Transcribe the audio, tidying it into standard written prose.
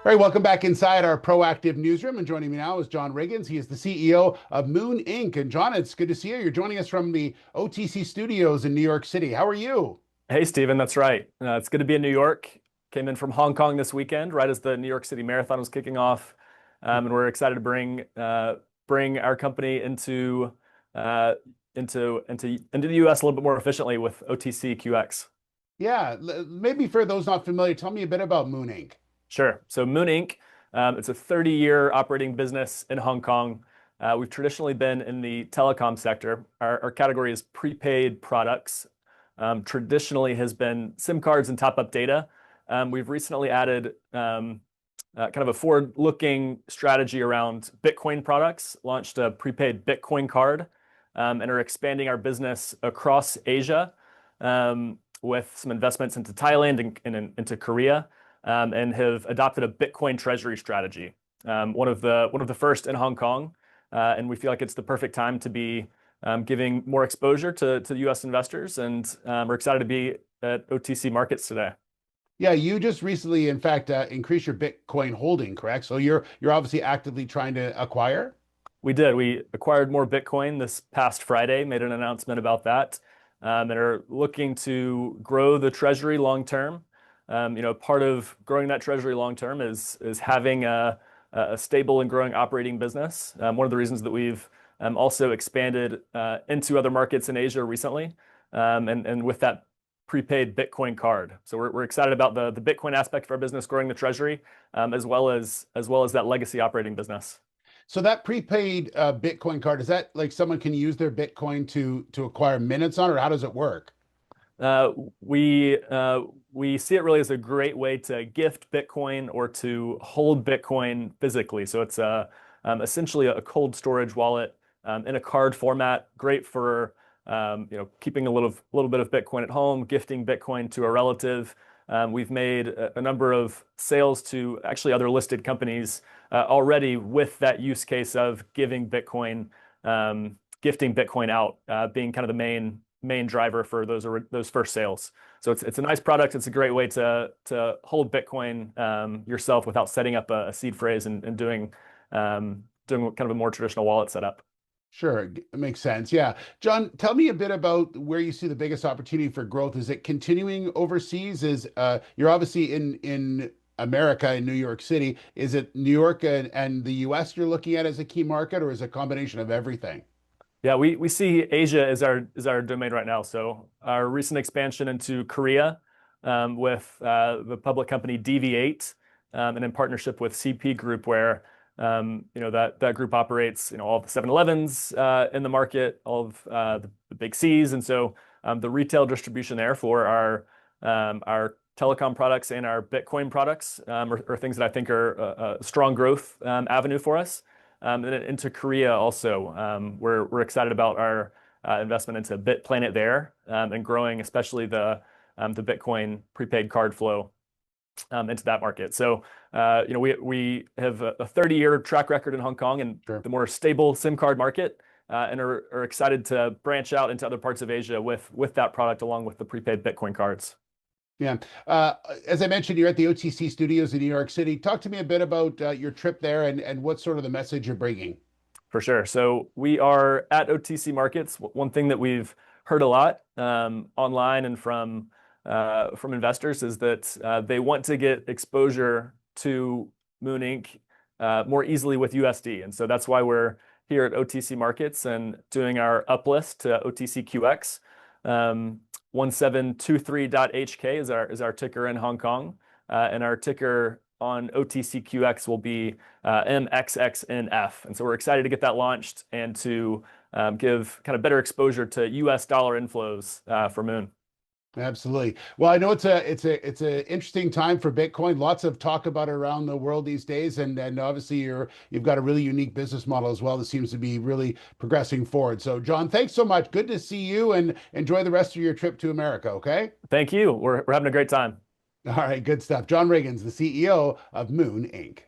All right, welcome back inside our proactive newsroom. And joining me now is John Riggins. He is the CEO of Moon Inc. And John, it's good to see you. You're joining us from the OTC studios in New York City. How are you? Hey, Steven, that's right. It's good to be in New York. Came in from Hong Kong this weekend, right as the New York City Marathon was kicking off, and we're excited to bring our company into the U.S. a little bit more efficiently with OTCQX. Yeah, maybe for those not familiar, tell me a bit about Moon Inc. Sure. So Moon Inc. It's a 30-year operating business in Hong Kong. We've traditionally been in the telecom sector. Our category is prepaid products. Traditionally has been SIM cards and top-up data. We've recently added kind of a forward-looking strategy around Bitcoin products, launched a prepaid Bitcoin card, and are expanding our business across Asia with some investments into Thailand and into Korea, and have adopted a Bitcoin treasury strategy. One of the first in Hong Kong, and we feel like it's the perfect time to be giving more exposure to U.S. investors, and we're excited to be at OTC Markets today. Yeah, you just recently, in fact, increased your Bitcoin holding, correct? So you're obviously actively trying to acquire. We did. We acquired more Bitcoin this past Friday, made an announcement about that, and are looking to grow the treasury long term. Part of growing that treasury long term is having a stable and growing operating business. One of the reasons that we've also expanded into other markets in Asia recently, and with that prepaid Bitcoin card. So we're excited about the Bitcoin aspect of our business, growing the treasury, as well as that legacy operating business. So that prepaid Bitcoin card, is that like someone can use their Bitcoin to acquire minutes on, or how does it work? Uh, we we see it really as a great way to gift Bitcoin or to hold Bitcoin physically. So it's essentially a cold storage wallet in a card format, great for keeping a little bit of Bitcoin at home, gifting Bitcoin to a relative. We've made a number of sales to actually other listed companies already with that use case of giving Bitcoin, gifting Bitcoin out, being kind of the main driver for those first sales. So it's a nice product. It's a great way to hold Bitcoin yourself without setting up a seed phrase and doing kind of a more traditional wallet setup. Sure, it makes sense. Yeah. John, tell me a bit about where you see the biggest opportunity for growth. Is it continuing overseas? Is you're obviously in America, in New York City. Is it New York and the US you're looking at as a key market, or is it a combination of everything? Yeah, we see Asia as our domain right now. So our recent expansion into Korea with the public company DV8, and in partnership with CP Group, where that group operates all of the 7-Elevens in the market, all of the big C's, and so the retail distribution there for our telecom products and our Bitcoin products are things that I think are a strong growth avenue for us. And then into Korea also, we're excited about our investment into BitPlanet there, and growing especially the Bitcoin prepaid card flow into that market. So we have a 30-year track record in Hong Kong and Sure. the more stable SIM card market, and are excited to branch out into other parts of Asia with that product along with the prepaid Bitcoin cards. Yeah. As I mentioned, you're at the OTC studios in New York City. Talk to me a bit about your trip there and what sort of the message you're bringing. For sure. So we are at OTC Markets. One thing that we've heard a lot online and from investors is that they want to get exposure to Moon Inc. More easily with USD. And so that's why we're here at OTC Markets and doing our uplist to OTCQX. 1723.HK is our ticker in Hong Kong. And our ticker on OTCQX will be MXXNF. And so we're excited to get that launched and to give kind of better exposure to US dollar inflows for Moon. Absolutely. Well, I know it's a interesting time for Bitcoin. Lots of talk about it around the world these days, and obviously you've got a really unique business model as well that seems to be really progressing forward. So, John, thanks so much. Good to see you, and enjoy the rest of your trip to America. Okay. Thank you. We're having a great time. All right. Good stuff. John Riggins, the CEO of Moon Inc.